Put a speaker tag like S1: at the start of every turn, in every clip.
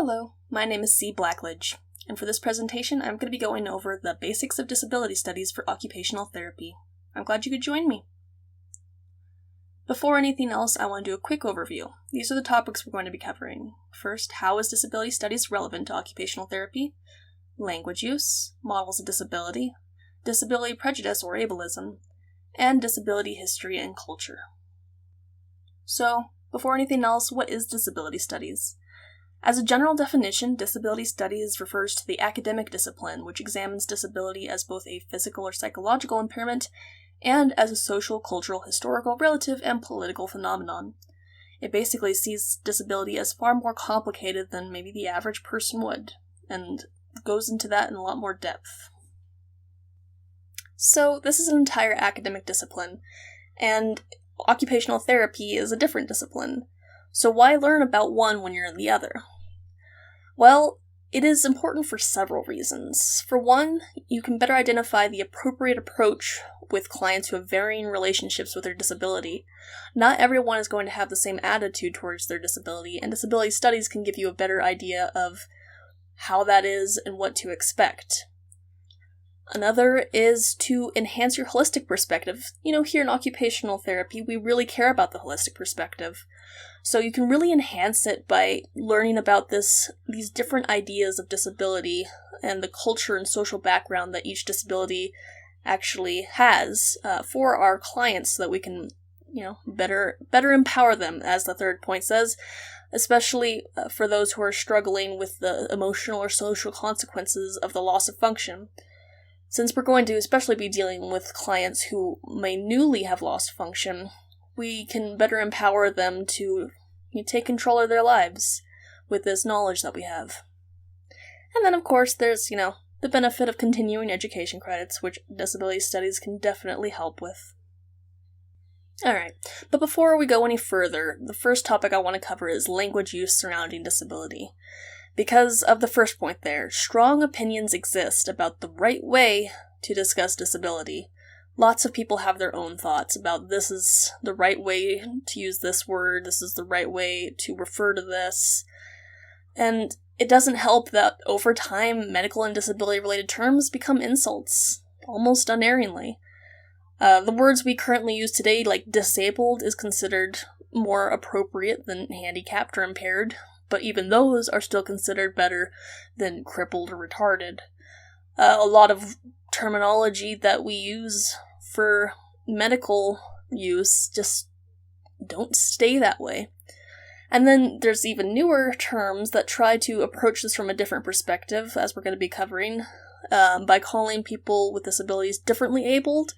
S1: Hello, my name is C. Blackledge, and for this presentation I'm going to be going over the basics of disability studies for occupational therapy. I'm glad you could join me. Before anything else, I want to do a quick overview. These are the topics we're going to be covering. First, how is disability studies relevant to occupational therapy? Language use, models of disability, disability prejudice or ableism, and disability history and culture. So, before anything else, what is disability studies? As a general definition, disability studies refers to the academic discipline, which examines disability as both a physical or psychological impairment and as a social, cultural, historical, relative, and political phenomenon. It basically sees disability as far more complicated than maybe the average person would, and goes into that in a lot more depth. So, this is an entire academic discipline, and occupational therapy is a different discipline. So why learn about one when you're in the other? Well, it is important for several reasons. For one, you can better identify the appropriate approach with clients who have varying relationships with their disability. Not everyone is going to have the same attitude towards their disability, and disability studies can give you a better idea of how that is and what to expect. Another is to enhance your holistic perspective. Here in occupational therapy, we really care about the holistic perspective. So you can really enhance it by learning about these different ideas of disability and the culture and social background that each disability actually has for our clients so that we can, better empower them, as the third point says, especially for those who are struggling with the emotional or social consequences of the loss of function. Since we're going to especially be dealing with clients who may newly have lost function, we can better empower them to take control of their lives with this knowledge that we have. And then, of course, there's, the benefit of continuing education credits, which disability studies can definitely help with. Alright, but before we go any further, the first topic I want to cover is language use surrounding disability. Because of the first point there, strong opinions exist about the right way to discuss disability. Lots of people have their own thoughts about this is the right way to use this word, this is the right way to refer to this. And it doesn't help that over time, medical and disability-related terms become insults, almost unerringly. The words we currently use today, like disabled, is considered more appropriate than handicapped or impaired, but even those are still considered better than crippled or retarded. A lot of terminology that we use for medical use just don't stay that way. And then there's even newer terms that try to approach this from a different perspective, as we're going to be covering, by calling people with disabilities differently abled.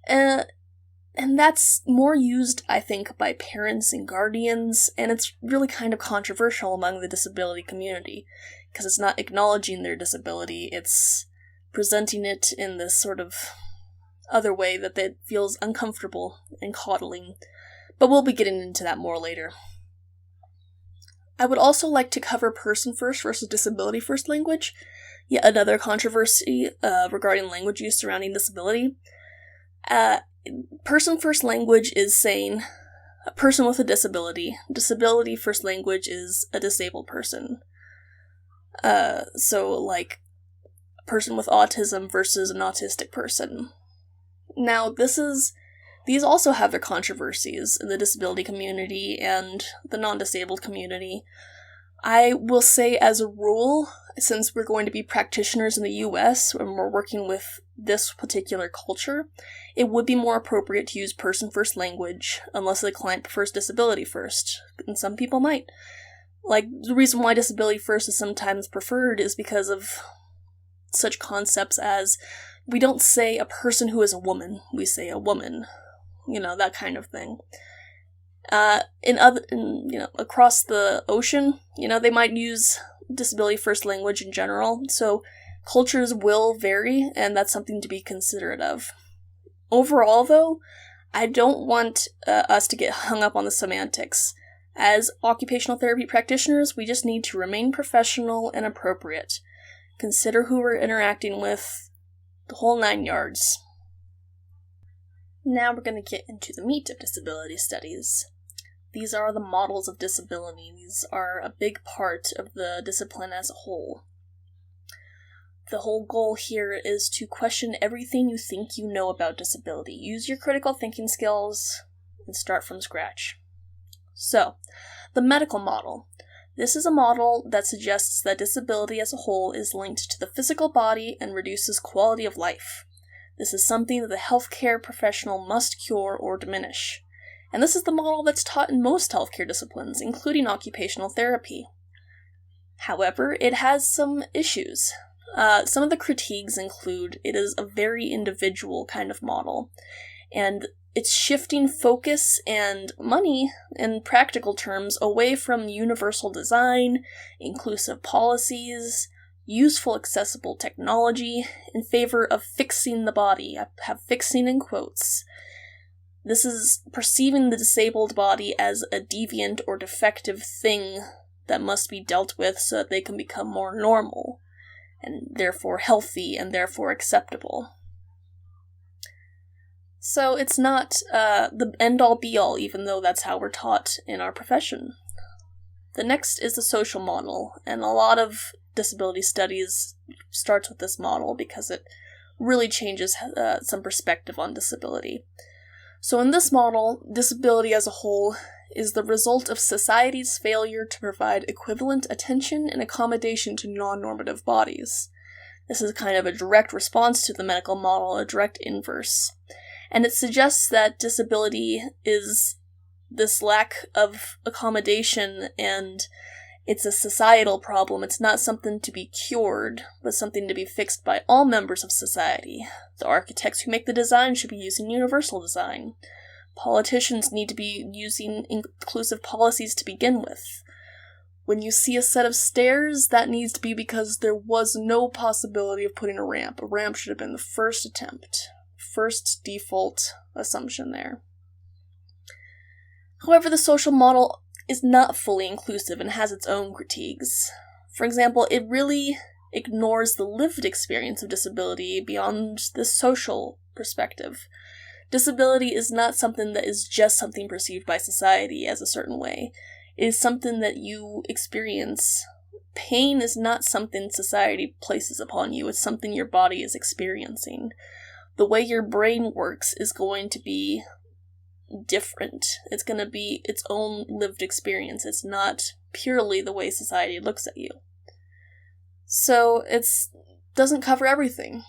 S1: And that's more used, I think, by parents and guardians, and it's really kind of controversial among the disability community, because it's not acknowledging their disability, it's presenting it in this sort of other way that feels uncomfortable and coddling. But we'll be getting into that more later. I would also like to cover person-first versus disability-first language, yet another controversy regarding language use surrounding disability. Person-first language is saying a person with a disability. Disability-first language is a disabled person. So, like, a person with autism versus an autistic person. Now, these also have their controversies in the disability community and the non-disabled community. I will say, as a rule, since we're going to be practitioners in the US and we're working with this particular culture, it would be more appropriate to use person-first language unless the client prefers disability first, and some people might. Like, the reason why disability first is sometimes preferred is because of such concepts as, we don't say a person who is a woman, we say a woman. That kind of thing. Across the ocean, they might use disability first language in general, so cultures will vary, and that's something to be considerate of. Overall, though, I don't want us to get hung up on the semantics. As occupational therapy practitioners, we just need to remain professional and appropriate. Consider who we're interacting with, the whole 9 yards. Now we're going to get into the meat of disability studies. these are the models of disability. These are a big part of the discipline as a whole. The whole goal here is to question everything you think you know about disability. Use your critical thinking skills and start from scratch. So, the medical model. This is a model that suggests that disability as a whole is linked to the physical body and reduces quality of life. This is something that the healthcare professional must cure or diminish. And this is the model that's taught in most healthcare disciplines, including occupational therapy. However, it has some issues. Some of the critiques include it is a very individual kind of model, and it's shifting focus and money, in practical terms, away from universal design, inclusive policies, useful accessible technology, in favor of fixing the body. I have fixing in quotes. This is perceiving the disabled body as a deviant or defective thing that must be dealt with so that they can become more normal, and therefore healthy and therefore acceptable. So it's not the end-all be-all, even though that's how we're taught in our profession. The next is the social model, and a lot of disability studies starts with this model because it really changes some perspective on disability. So in this model, disability as a whole is the result of society's failure to provide equivalent attention and accommodation to non-normative bodies. This is kind of a direct response to the medical model, a direct inverse. And it suggests that disability is this lack of accommodation, and it's a societal problem. It's not something to be cured, but something to be fixed by all members of society. The architects who make the design should be using universal design. Politicians need to be using inclusive policies to begin with. When you see a set of stairs, that needs to be because there was no possibility of putting a ramp. A ramp should have been the first attempt. First default assumption there. However, the social model is not fully inclusive and has its own critiques. For example, it really ignores the lived experience of disability beyond the social perspective. Disability is not something that is just something perceived by society as a certain way. It is something that you experience. Pain is not something society places upon you, it's something your body is experiencing. The way your brain works is going to be different. It's going to be its own lived experience. It's not purely the way society looks at you. So it doesn't cover everything.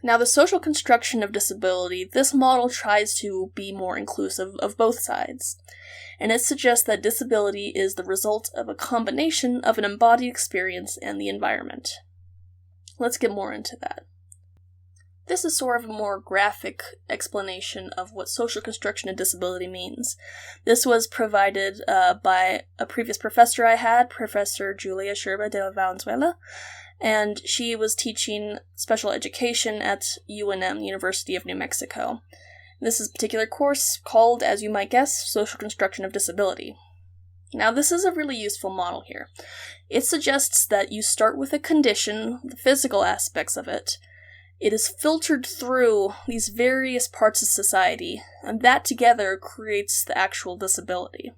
S1: Now, the social construction of disability, this model tries to be more inclusive of both sides. And it suggests that disability is the result of a combination of an embodied experience and the environment. Let's get more into that. This is sort of a more graphic explanation of what social construction of disability means. This was provided by a previous professor I had, Professor Julia Sherba de Valenzuela, and she was teaching special education at UNM, University of New Mexico. This is a particular course called, as you might guess, Social Construction of Disability. Now, this is a really useful model here. It suggests that you start with a condition, the physical aspects of it. It is filtered through these various parts of society, and that together creates the actual disability.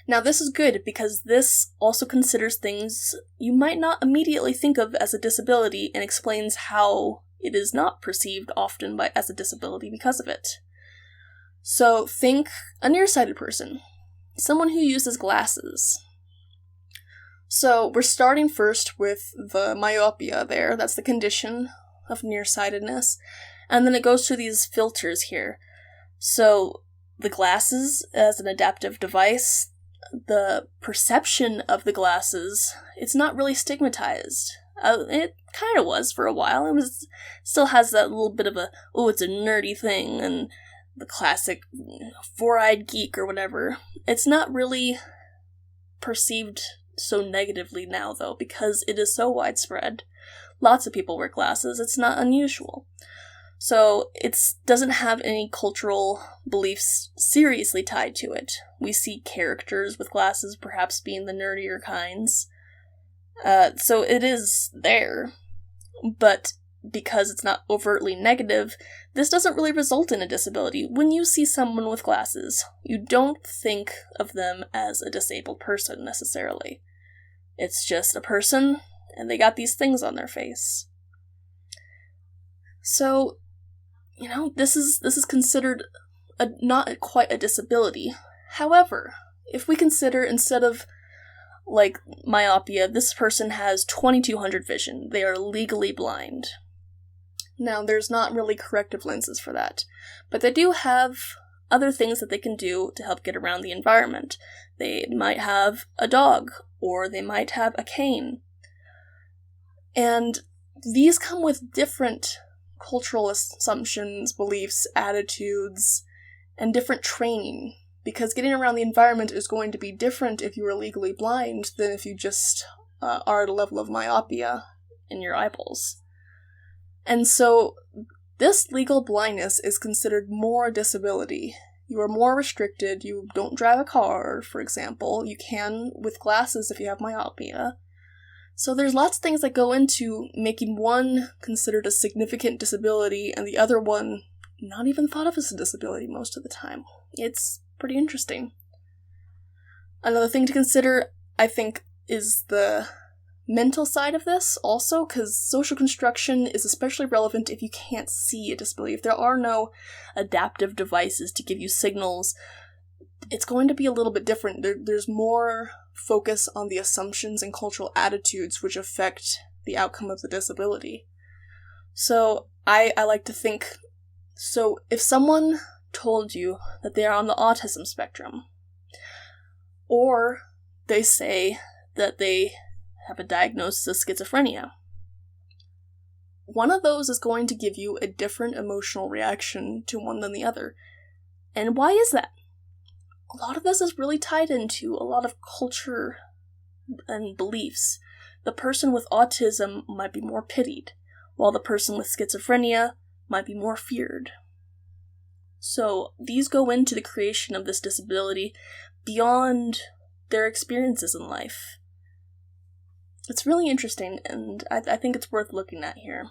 S1: Now, this is good because this also considers things you might not immediately think of as a disability and explains how it is not perceived often as a disability because of it. So, think a nearsighted person, someone who uses glasses. So, we're starting first with the myopia there, that's the condition of nearsightedness, and then it goes through these filters here. So, the glasses as an adaptive device, the perception of the glasses, it's not really stigmatized. It kind of was for a while. Still has that little bit of it's a nerdy thing, and the classic four-eyed geek or whatever. It's not really perceived so negatively now, though, because it is so widespread. Lots of people wear glasses. It's not unusual. So it doesn't have any cultural beliefs seriously tied to it. We see characters with glasses perhaps being the nerdier kinds. So it is there. But because it's not overtly negative, this doesn't really result in a disability. When you see someone with glasses, you don't think of them as a disabled person necessarily. It's just a person, and they got these things on their face. So, this is considered not quite a disability. However, if we consider, instead of like myopia, this person has 2200 vision. They are legally blind. Now, there's not really corrective lenses for that, but they do have other things that they can do to help get around the environment. They might have a dog, or they might have a cane. And these come with different cultural assumptions, beliefs, attitudes, and different training, because getting around the environment is going to be different if you are legally blind than if you just are at a level of myopia in your eyeballs. And so, this legal blindness is considered more a disability. You are more restricted. You don't drive a car, for example. You can with glasses if you have myopia. So there's lots of things that go into making one considered a significant disability and the other one not even thought of as a disability most of the time. It's pretty interesting. Another thing to consider, I think, is the mental side of this also, because social construction is especially relevant if you can't see a disability. If there are no adaptive devices to give you signals, it's going to be a little bit different. There's more focus on the assumptions and cultural attitudes which affect the outcome of the disability. So I like to think, so if someone told you that they are on the autism spectrum, or they say that they have a diagnosis of schizophrenia, one of those is going to give you a different emotional reaction to one than the other. And why is that? A lot of this is really tied into a lot of culture and beliefs. The person with autism might be more pitied, while the person with schizophrenia might be more feared. So these go into the creation of this disability beyond their experiences in life. It's really interesting, and I think it's worth looking at here.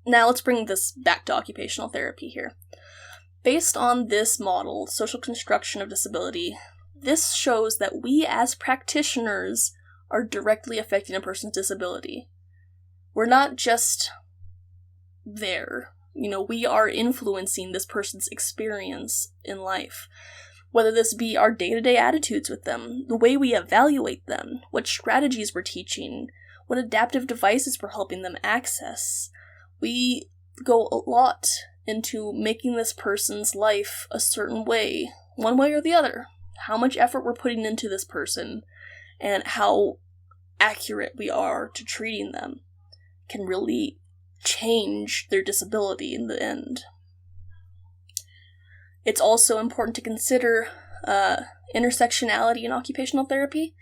S1: Now let's bring this back to occupational therapy here. Based on this model, social construction of disability, this shows that we as practitioners are directly affecting a person's disability. We're not just there. We are influencing this person's experience in life. Whether this be our day-to-day attitudes with them, the way we evaluate them, what strategies we're teaching, what adaptive devices we're helping them access. We go a lot into making this person's life a certain way, one way or the other. How much effort we're putting into this person, and how accurate we are to treating them can really change their disability in the end. It's also important to consider intersectionality in occupational therapy.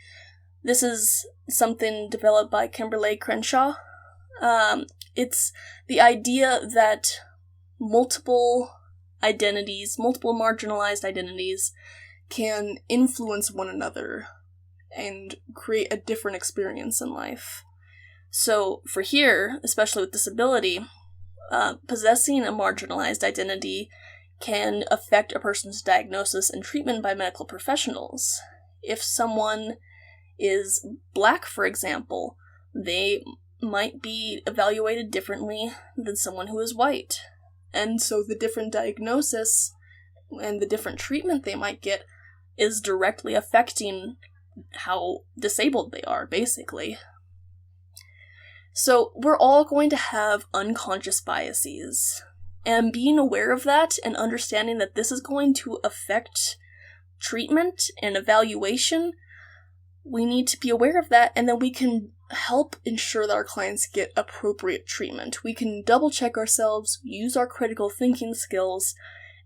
S1: This is something developed by Kimberly Crenshaw. It's the idea that multiple identities, multiple marginalized identities, can influence one another and create a different experience in life. So for here, especially with disability, possessing a marginalized identity can affect a person's diagnosis and treatment by medical professionals. If someone is Black, for example, they might be evaluated differently than someone who is white. And so the different diagnosis and the different treatment they might get is directly affecting how disabled they are, basically. So we're all going to have unconscious biases. And being aware of that and understanding that this is going to affect treatment and evaluation, we need to be aware of that, and then we can help ensure that our clients get appropriate treatment. We can double check ourselves, use our critical thinking skills,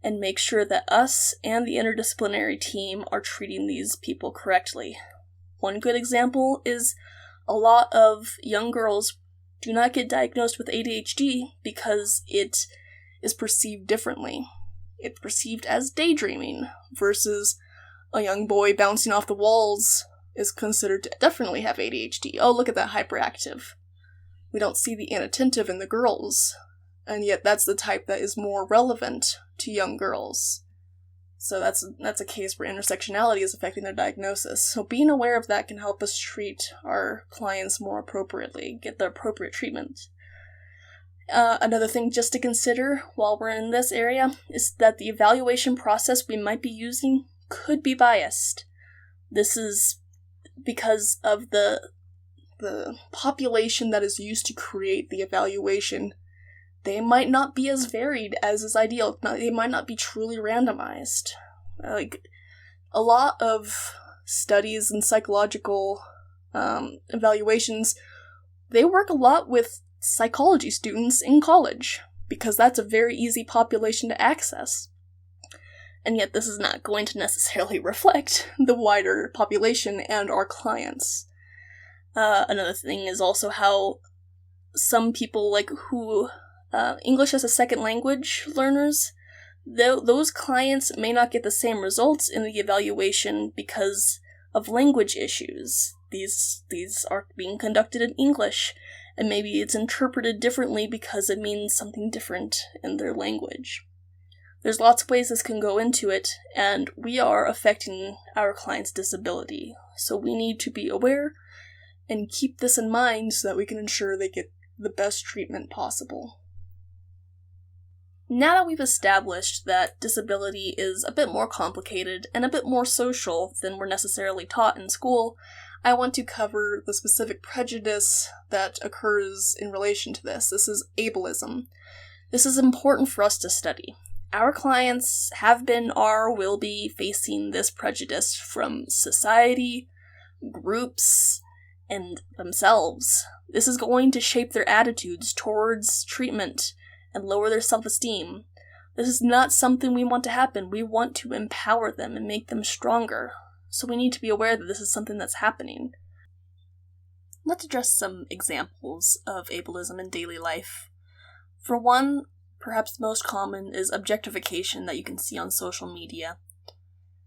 S1: and make sure that us and the interdisciplinary team are treating these people correctly. One good example is a lot of young girls do not get diagnosed with ADHD because it is perceived differently. It's perceived as daydreaming, versus a young boy bouncing off the walls is considered to definitely have ADHD. Oh, look at that hyperactive. We don't see the inattentive in the girls, and yet that's the type that is more relevant to young girls. So that's a case where intersectionality is affecting their diagnosis. So being aware of that can help us treat our clients more appropriately, get the appropriate treatment. Another thing just to consider while we're in this area is that the evaluation process we might be using could be biased. This is because of the population that is used to create the evaluation. They might not be as varied as is ideal. They might not be truly randomized. Like, a lot of studies and psychological evaluations, they work a lot with psychology students in college, because that's a very easy population to access. And yet this is not going to necessarily reflect the wider population and our clients. Another thing is also how some people, like, who English as a second language learners, those clients may not get the same results in the evaluation because of language issues. These are being conducted in English, and maybe it's interpreted differently because it means something different in their language. There's lots of ways this can go into it, and we are affecting our client's disability, so we need to be aware and keep this in mind so that we can ensure they get the best treatment possible. Now that we've established that disability is a bit more complicated and a bit more social than we're necessarily taught in school, I want to cover the specific prejudice that occurs in relation to this. This is ableism. This is important for us to study. Our clients have been or will be facing this prejudice from society, groups, and themselves. This is going to shape their attitudes towards treatment and lower their self-esteem. This is not something we want to happen. We want to empower them and make them stronger. So we need to be aware that this is something that's happening. Let's address some examples of ableism in daily life. For one, perhaps the most common is objectification that you can see on social media.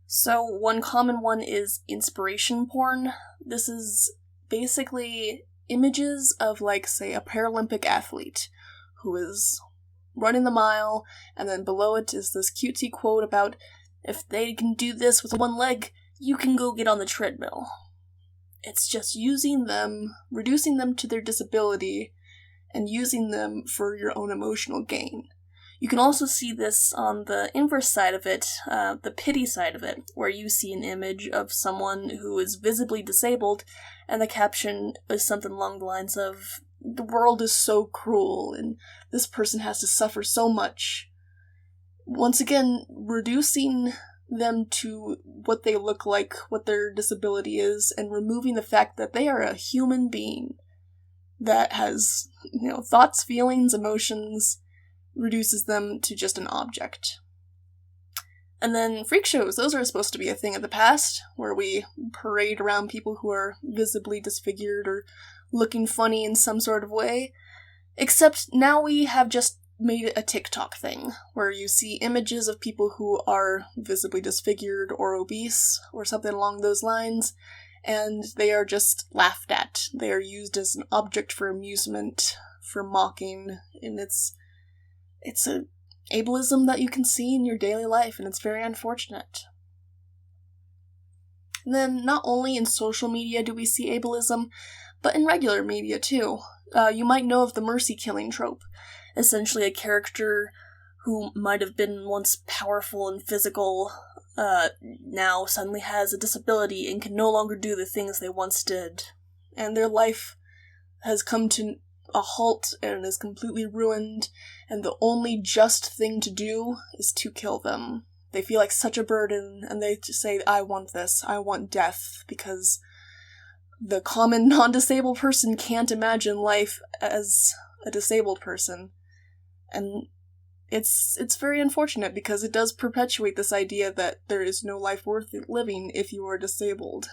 S1: So one common one is inspiration porn. This is basically images of, like, say, a Paralympic athlete who is running the mile, and then below it is this cutesy quote about, if they can do this with one leg, you can go get on the treadmill. It's just using them, reducing them to their disability, and using them for your own emotional gain. You can also see this on the inverse side of it, the pity side of it, where you see an image of someone who is visibly disabled, and the caption is something along the lines of, the world is so cruel, and this person has to suffer so much. Once again, reducing them to what they look like, what their disability is, and removing the fact that they are a human being that has, thoughts, feelings, emotions, reduces them to just an object. And then freak shows, those are supposed to be a thing of the past, where we parade around people who are visibly disfigured or looking funny in some sort of way. Except now we have just made it a TikTok thing, where you see images of people who are visibly disfigured or obese, or something along those lines, and they are just laughed at. They are used as an object for amusement, for mocking, and it's a ableism that you can see in your daily life, and it's very unfortunate. And then, not only in social media do we see ableism, but in regular media too. You might know of the mercy killing trope. Essentially a character who might have been once powerful and physical, now suddenly has a disability and can no longer do the things they once did. And their life has come to a halt and is completely ruined, and the only just thing to do is to kill them. They feel like such a burden, and they just say, I want this, I want death, because the common non-disabled person can't imagine life as a disabled person. And it's very unfortunate, because it does perpetuate this idea that there is no life worth living if you are disabled.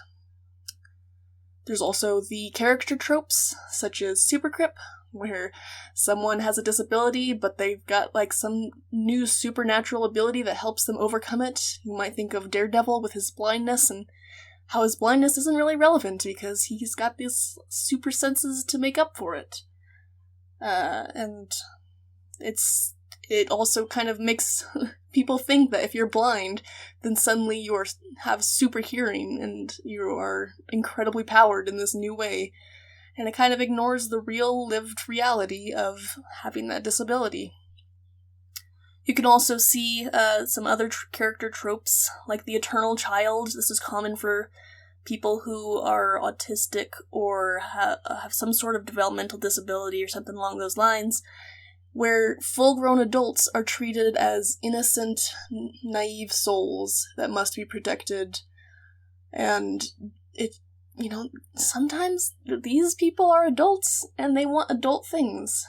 S1: There's also the character tropes, such as Super Crip, where someone has a disability, but they've got, like, some new supernatural ability that helps them overcome it. You might think of Daredevil with his blindness, and how his blindness isn't really relevant, because he's got these super senses to make up for it. And it also kind of makes people think that if you're blind, then suddenly you have super hearing and you are incredibly powered in this new way. And it kind of ignores the real lived reality of having that disability. You can also see some other character tropes, like the eternal child. This is common for people who are autistic or have some sort of developmental disability or something along those lines, where full-grown adults are treated as innocent, naive souls that must be protected. And sometimes these people are adults and they want adult things.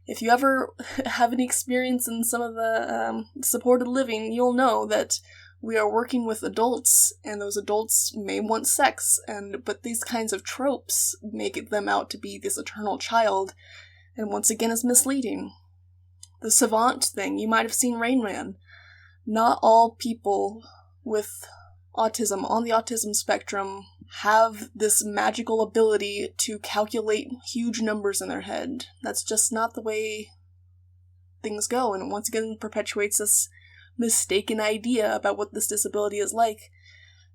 S1: If you ever have any experience in some of the supported living, you'll know that we are working with adults, and those adults may want sex, but these kinds of tropes make them out to be this eternal child, and once again is misleading. The savant thing, you might have seen Rain Man. Not all people with autism, on the autism spectrum, have this magical ability to calculate huge numbers in their head. That's just not the way things go, and it once again perpetuates this mistaken idea about what this disability is like.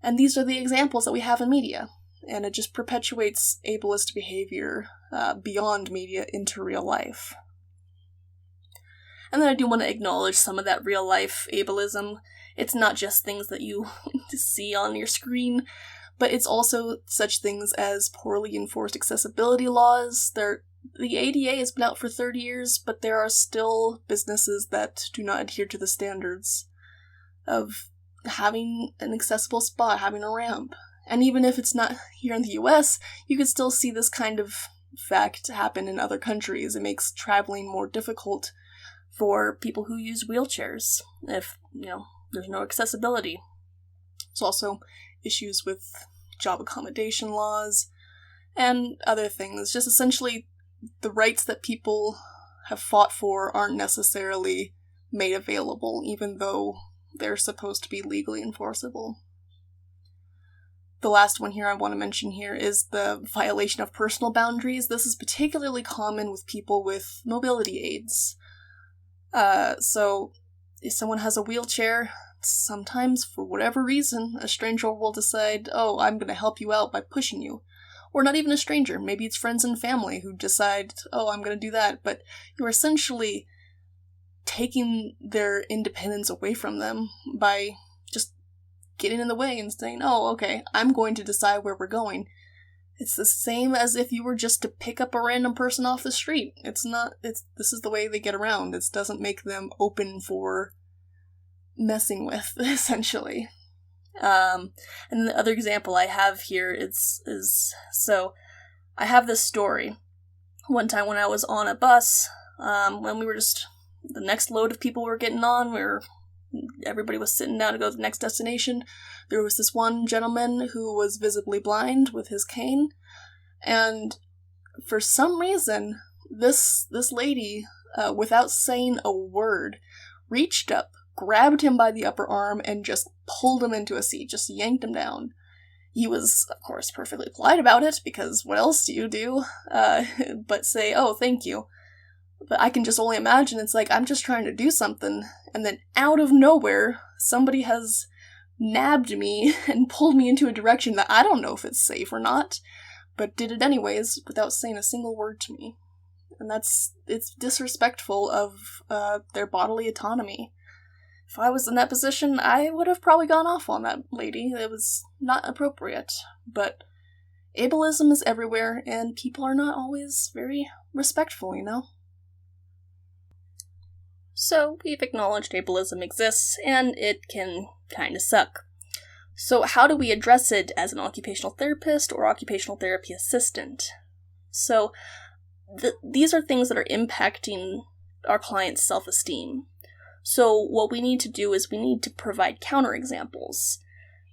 S1: And these are the examples that we have in media, and it just perpetuates ableist behavior beyond media into real life. And then I do want to acknowledge some of that real-life ableism. It's not just things that you see on your screen, but it's also such things as poorly enforced accessibility laws. The ADA has been out for 30 years, but there are still businesses that do not adhere to the standards of having an accessible spot, having a ramp. And even if it's not here in the US, you could still see this kind of fact happen in other countries. It makes traveling more difficult for people who use wheelchairs if, there's no accessibility. There's also issues with job accommodation laws and other things. Just essentially the rights that people have fought for aren't necessarily made available, even though they're supposed to be legally enforceable. The last one here I want to mention here is the violation of personal boundaries. This is particularly common with people with mobility aids. So if someone has a wheelchair, sometimes, for whatever reason, a stranger will decide, oh, I'm going to help you out by pushing you. Or not even a stranger, maybe it's friends and family who decide, oh, I'm going to do that, but you're essentially taking their independence away from them by just getting in the way and saying, oh, okay, I'm going to decide where we're going. It's the same as if you were just to pick up a random person off the street. This is the way they get around. It doesn't make them open for messing with, essentially. And the other example I have here so I have this story. One time when I was on a bus, when we were the next load of people were getting on, everybody was sitting down to go to the next destination. There was this one gentleman who was visibly blind with his cane, and for some reason, this lady, without saying a word, reached up, grabbed him by the upper arm, and just pulled him into a seat, just yanked him down. He was, of course, perfectly polite about it, because what else do you do but say, oh, thank you. But I can just only imagine, it's like, I'm just trying to do something, and then out of nowhere, somebody has nabbed me and pulled me into a direction that I don't know if it's safe or not, but did it anyways without saying a single word to me. And it's disrespectful of their bodily autonomy. If I was in that position, I would have probably gone off on that lady. It was not appropriate. But ableism is everywhere, and people are not always very respectful, So, we've acknowledged ableism exists, and it can kinda suck. So how do we address it as an occupational therapist or occupational therapy assistant? So, these are things that are impacting our client's self-esteem. So what we need to do is we need to provide counterexamples,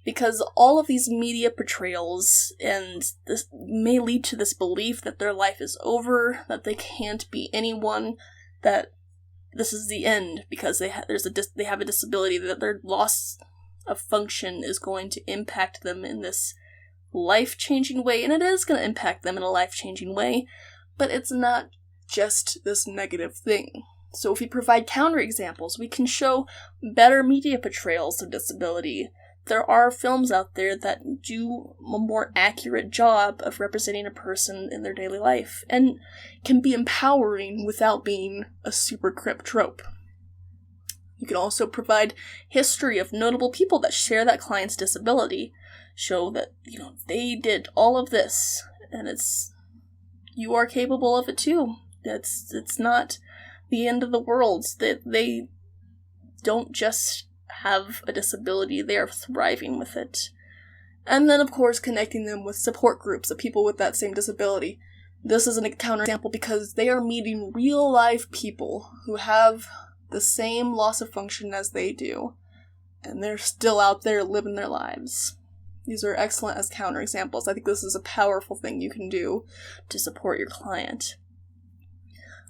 S1: because all of these media portrayals and this may lead to this belief that their life is over, that they can't be anyone, that this is the end because they have a disability, that their loss of function is going to impact them in this life-changing way, and it is going to impact them in a life-changing way, But it's not just this negative thing. So if we provide counterexamples, we can show better media portrayals of disability. There are films out there that do a more accurate job of representing a person in their daily life, and can be empowering without being a super crypt trope. You can also provide history of notable people that share that client's disability. Show that, they did all of this, and you are capable of it too. It's not the end of the world. That they don't just have a disability, they are thriving with it. And then, of course, connecting them with support groups of people with that same disability. This is a counterexample because they are meeting real-life people who have the same loss of function as they do, and they're still out there living their lives. These are excellent as counterexamples. I think this is a powerful thing you can do to support your client.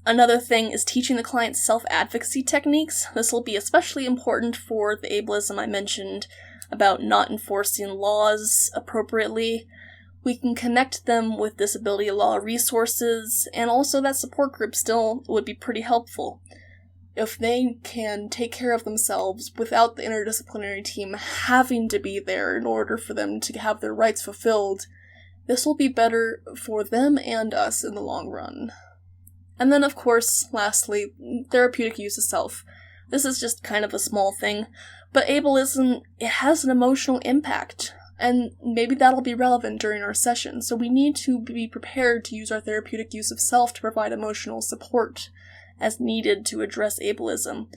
S1: Another thing is teaching the client self-advocacy techniques. This will be especially important for the ableism I mentioned about not enforcing laws appropriately. We can connect them with disability law resources, and also that support group still would be pretty helpful. If they can take care of themselves without the interdisciplinary team having to be there in order for them to have their rights fulfilled, this will be better for them and us in the long run. And then, of course, lastly, therapeutic use of self. This is just kind of a small thing, but ableism, it has an emotional impact, and maybe that'll be relevant during our session, so we need to be prepared to use our therapeutic use of self to provide emotional support as needed to address ableism.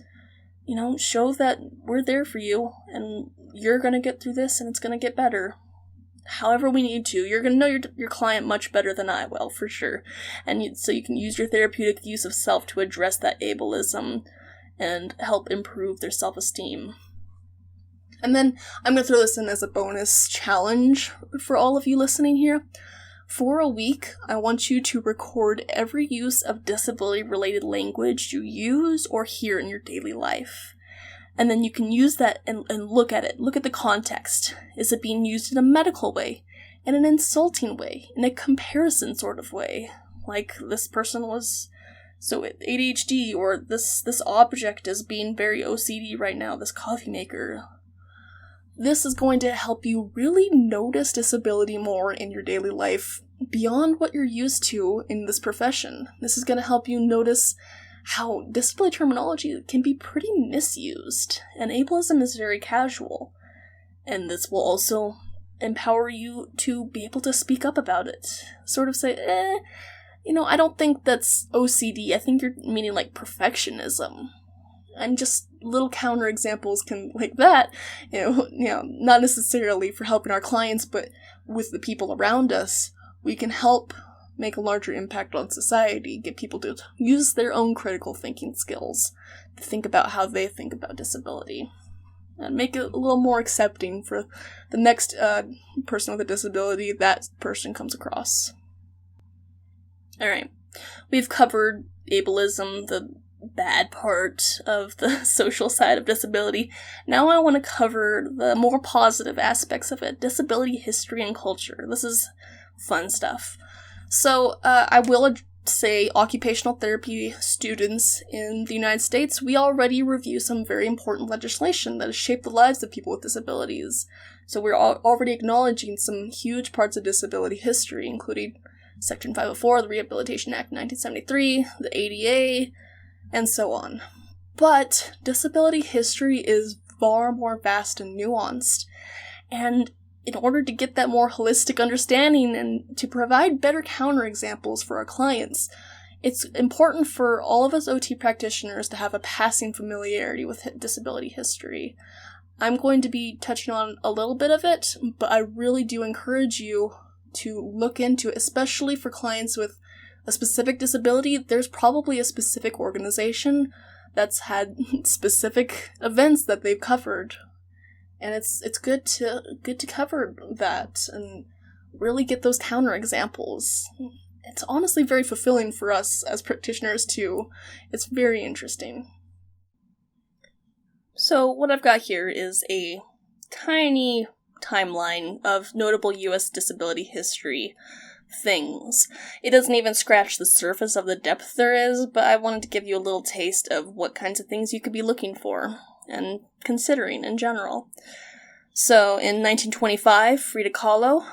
S1: Show that we're there for you, and you're gonna get through this, and it's gonna get better. However we need to. You're gonna know your client much better than I will, for sure. And so you can use your therapeutic use of self to address that ableism and help improve their self-esteem. And then I'm gonna throw this in as a bonus challenge for all of you listening here. For a week, I want you to record every use of disability-related language you use or hear in your daily life. And then you can use that and look at it. Look at the context. Is it being used in a medical way? In an insulting way? In a comparison sort of way? Like, this person was so ADHD, or this object is being very OCD right now, this coffee maker. This is going to help you really notice disability more in your daily life beyond what you're used to in this profession. This is going to help you notice how disability terminology can be pretty misused, and ableism is very casual. And this will also empower you to be able to speak up about it. Sort of say, I don't think that's OCD, I think you're meaning like perfectionism. And just little counterexamples can, like that, not necessarily for helping our clients, but with the people around us, we can help make a larger impact on society, get people to use their own critical thinking skills to think about how they think about disability, and make it a little more accepting for the next person with a disability that person comes across. Alright, we've covered ableism, the bad part of the social side of disability. Now I want to cover the more positive aspects of it, disability history and culture. This is fun stuff. So, I will say occupational therapy students in the United States, we already review some very important legislation that has shaped the lives of people with disabilities. So we're already acknowledging some huge parts of disability history, including Section 504, the Rehabilitation Act 1973, the ADA, and so on. But disability history is far more vast and nuanced, and in order to get that more holistic understanding and to provide better counterexamples for our clients, it's important for all of us OT practitioners to have a passing familiarity with disability history. I'm going to be touching on a little bit of it, but I really do encourage you to look into it, especially for clients with a specific disability. There's probably a specific organization that's had specific events that they've covered. And it's good to cover that and really get those counterexamples. It's honestly very fulfilling for us as practitioners too. It's very interesting. So what I've got here is a tiny timeline of notable U.S. disability history. things. It doesn't even scratch the surface of the depth there is, but I wanted to give you a little taste of what kinds of things you could be looking for and considering in general. So, in 1925, Frida Kahlo,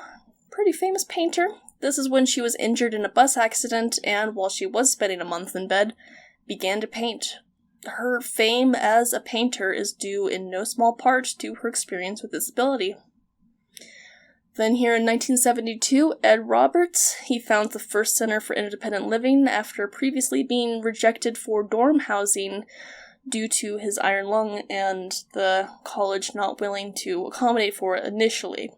S1: pretty famous painter. This is when she was injured in a bus accident, and while she was spending a month in bed, began to paint. Her fame as a painter is due in no small part to her experience with disability. Then here in 1972, Ed Roberts, he found the first center for independent living after previously being rejected for dorm housing due to his iron lung and the college not willing to accommodate for it initially.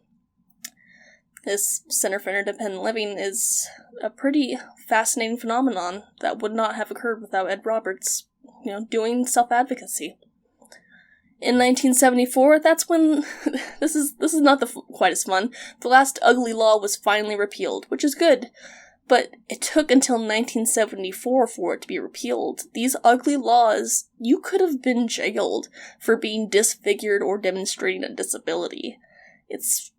S1: This Center for Independent Living is a pretty fascinating phenomenon that would not have occurred without Ed Roberts, doing self-advocacy. In 1974, that's when, this is not quite as fun, the last ugly law was finally repealed, which is good, but it took until 1974 for it to be repealed. These ugly laws, you could have been jailed for being disfigured or demonstrating a disability. It's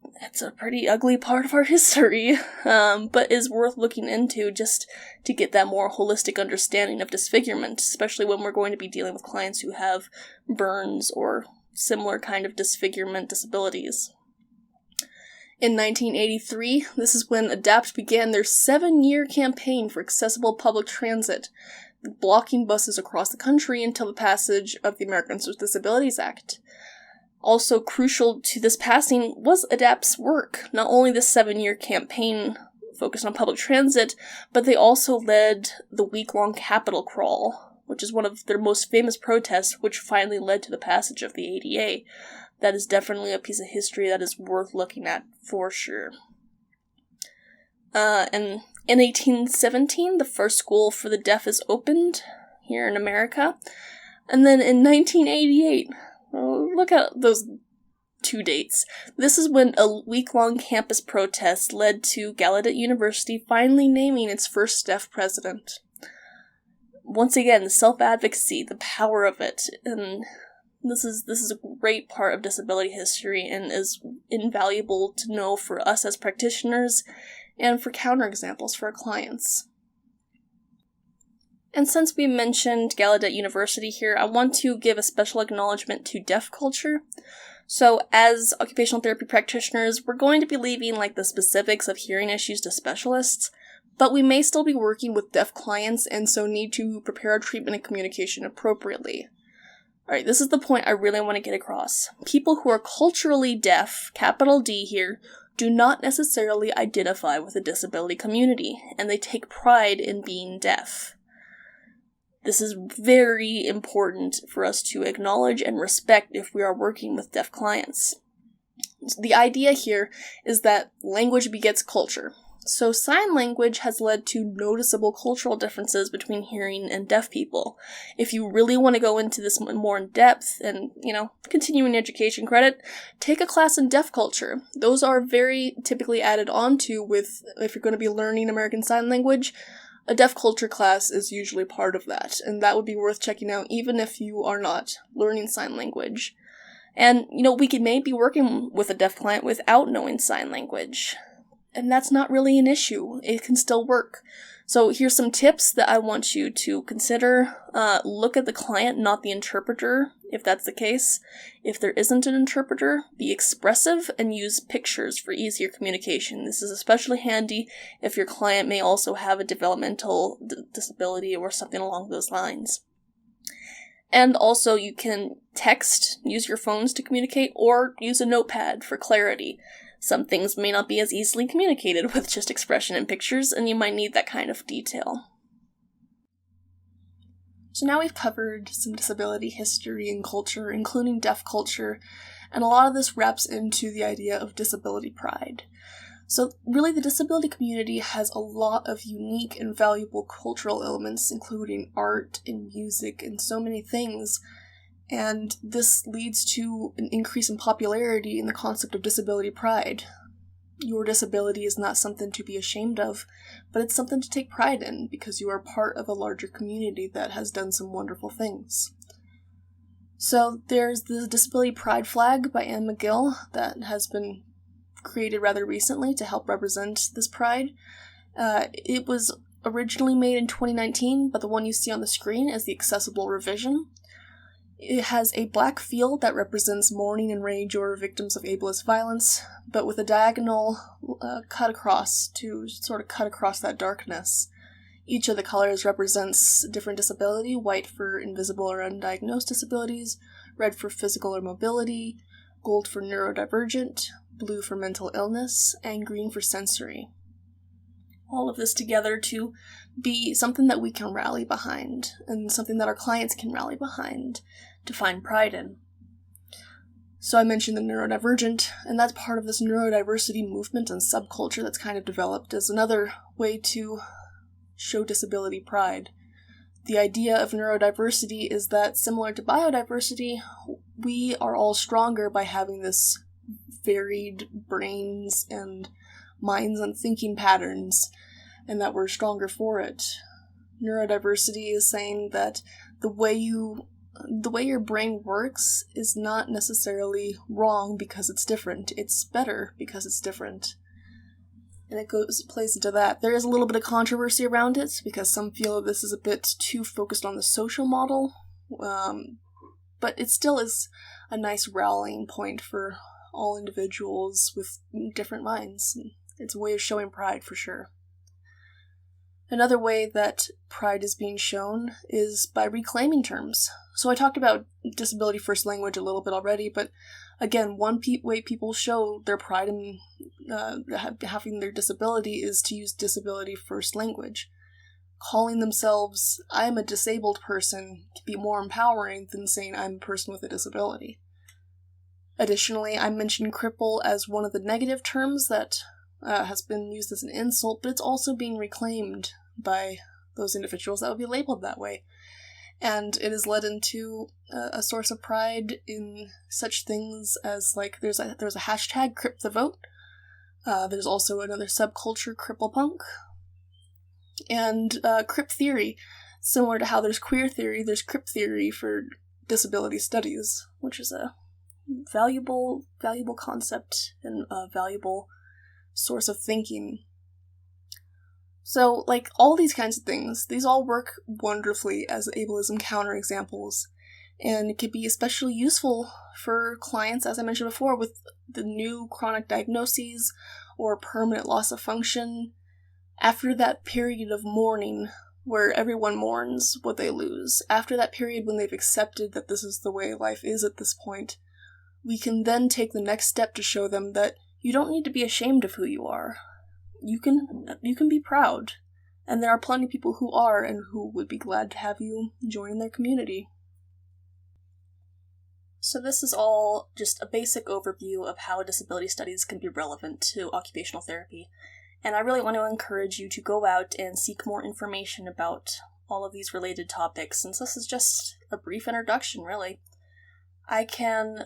S1: a pretty ugly part of our history, but is worth looking into just to get that more holistic understanding of disfigurement, especially when we're going to be dealing with clients who have burns or similar kind of disfigurement disabilities. In 1983, this is when ADAPT began their 7-year campaign for accessible public transit, blocking buses across the country until the passage of the Americans with Disabilities Act. Also crucial to this passing was ADAPT's work. Not only the 7-year campaign focused on public transit, but they also led the week-long Capitol Crawl, which is one of their most famous protests, which finally led to the passage of the ADA. That is definitely a piece of history that is worth looking at for sure. And in 1817, the first school for the deaf is opened here in America. And then in 1988, look at those 2 dates. This is when a week-long campus protest led to Gallaudet University finally naming its first deaf president. Once again, the self-advocacy, the power of it, and this is a great part of disability history and is invaluable to know for us as practitioners and for counterexamples for our clients. And since we mentioned Gallaudet University here, I want to give a special acknowledgement to deaf culture. So, as occupational therapy practitioners, we're going to be leaving the specifics of hearing issues to specialists, but we may still be working with deaf clients and so need to prepare our treatment and communication appropriately. Alright, this is the point I really want to get across. People who are culturally deaf, capital D here, do not necessarily identify with the disability community, and they take pride in being deaf. This is very important for us to acknowledge and respect if we are working with deaf clients. The idea here is that language begets culture. So sign language has led to noticeable cultural differences between hearing and deaf people. If you really want to go into this more in depth and, continuing education credit, take a class in deaf culture. Those are very typically added onto with, if you're going to be learning American Sign Language, a deaf culture class is usually part of that, and that would be worth checking out even if you are not learning sign language. And, we could maybe be working with a deaf client without knowing sign language. And that's not really an issue. It can still work. So here's some tips that I want you to consider. Look at the client, not the interpreter, if that's the case. If there isn't an interpreter, be expressive and use pictures for easier communication. This is especially handy if your client may also have a developmental disability or something along those lines. And also you can text, use your phones to communicate, or use a notepad for clarity. Some things may not be as easily communicated with just expression and pictures, and you might need that kind of detail. So now we've covered some disability history and culture, including deaf culture, and a lot of this wraps into the idea of disability pride. So really the disability community has a lot of unique and valuable cultural elements, including art and music and so many things. And this leads to an increase in popularity in the concept of disability pride. Your disability is not something to be ashamed of, but it's something to take pride in because you are part of a larger community that has done some wonderful things. So there's the Disability Pride flag by Anne McGill that has been created rather recently to help represent this pride. It was originally made in 2019, but the one you see on the screen is the accessible revision. It has a black field that represents mourning and rage over victims of ableist violence, but with a diagonal cut across to sort of cut across that darkness. Each of the colors represents different disability: white for invisible or undiagnosed disabilities, red for physical or mobility, gold for neurodivergent, blue for mental illness, and green for sensory. All of this together to be something that we can rally behind, and something that our clients can rally behind to find pride in. So I mentioned the neurodivergent, and that's part of this neurodiversity movement and subculture that's kind of developed as another way to show disability pride. The idea of neurodiversity is that, similar to biodiversity, we are all stronger by having this varied brains and minds and thinking patterns, and that we're stronger for it. Neurodiversity is saying that the way your brain works is not necessarily wrong because it's different. It's better because it's different. And it plays into that. There is a little bit of controversy around it, because some feel that this is a bit too focused on the social model, but it still is a nice rallying point for all individuals with different minds. It's a way of showing pride, for sure. Another way that pride is being shown is by reclaiming terms. So I talked about disability first language a little bit already, but again, one way people show their pride in having their disability is to use disability first language. Calling themselves, "I'm a disabled person," can be more empowering than saying, "I'm a person with a disability." Additionally, I mentioned cripple as one of the negative terms that has been used as an insult, but it's also being reclaimed by those individuals that would be labeled that way. And it has led into a source of pride in such things as, like, there's a hashtag Crip the Vote. There's also another subculture, cripple punk, and Crip theory. Similar to how there's queer theory, there's Crip theory for disability studies, which is a valuable concept and a valuable source of thinking. So, like, all these kinds of things, these all work wonderfully as ableism counterexamples, and it could be especially useful for clients, as I mentioned before, with the new chronic diagnoses or permanent loss of function. After that period of mourning, where everyone mourns what they lose, after that period when they've accepted that this is the way life is at this point, we can then take the next step to show them that you don't need to be ashamed of who you are. You can be proud, and there are plenty of people who are and who would be glad to have you join their community. So this is all just a basic overview of how disability studies can be relevant to occupational therapy, and I really want to encourage you to go out and seek more information about all of these related topics, since this is just a brief introduction, really. I can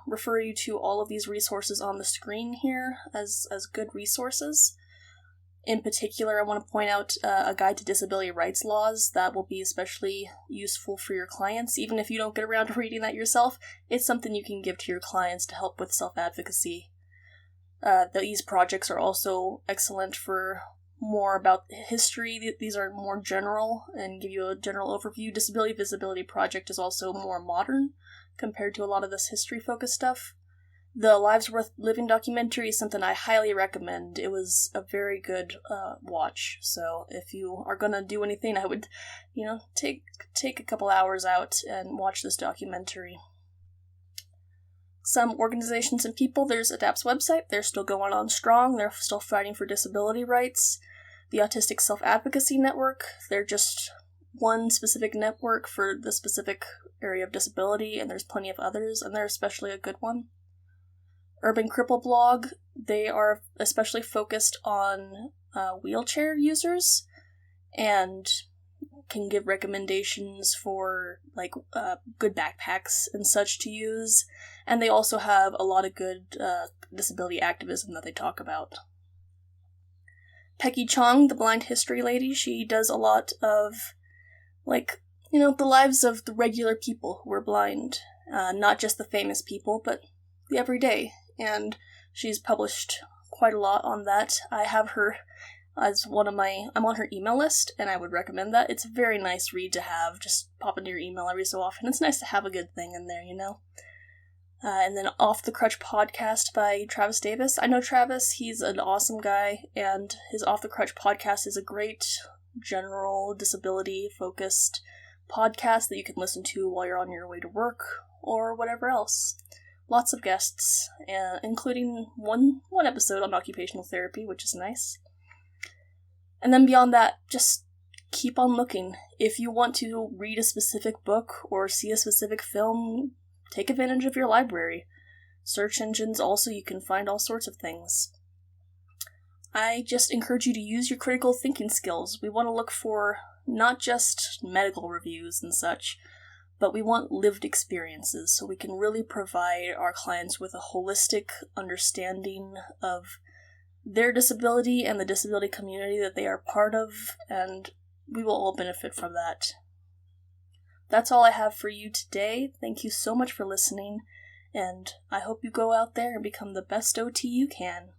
S1: refer you to all of these resources on the screen here as good resources. In particular, I want to point out a guide to disability rights laws that will be especially useful for your clients. Even if you don't get around to reading that yourself, it's something you can give to your clients to help with self-advocacy. These projects are also excellent for more about history. These are more general and give you a general overview. Disability Visibility Project is also more modern compared to a lot of this history-focused stuff. The Lives Worth Living documentary is something I highly recommend. It was a very good watch. So if you are gonna do anything, I would, take a couple hours out and watch this documentary. Some organizations and people, there's ADAPT's website. They're still going on strong. They're still fighting for disability rights. The Autistic Self-Advocacy Network, they're just one specific network for the specific area of disability, and there's plenty of others, and they're especially a good one. Urban Cripple Blog, they are especially focused on wheelchair users and can give recommendations for good backpacks and such to use, and they also have a lot of good disability activism that they talk about. Peggy Chong, the blind history lady, she does a lot of the lives of the regular people who are blind, not just the famous people, but the everyday. And she's published quite a lot on that. I have her as I'm on her email list, and I would recommend that. It's a very nice read to have. Just pop into your email every so often. It's nice to have a good thing in there, you know? And then Off the Crutch podcast by Travis Davis. I know Travis, he's an awesome guy, and his Off the Crutch podcast is a great general disability-focused podcast that you can listen to while you're on your way to work or whatever else. Lots of guests, including one episode on occupational therapy, which is nice. And then beyond that, just keep on looking. If you want to read a specific book or see a specific film, take advantage of your library. Search engines also, you can find all sorts of things. I just encourage you to use your critical thinking skills. We want to look for not just medical reviews and such, but we want lived experiences so we can really provide our clients with a holistic understanding of their disability and the disability community that they are part of, and we will all benefit from that. That's all I have for you today. Thank you so much for listening, and I hope you go out there and become the best OT you can.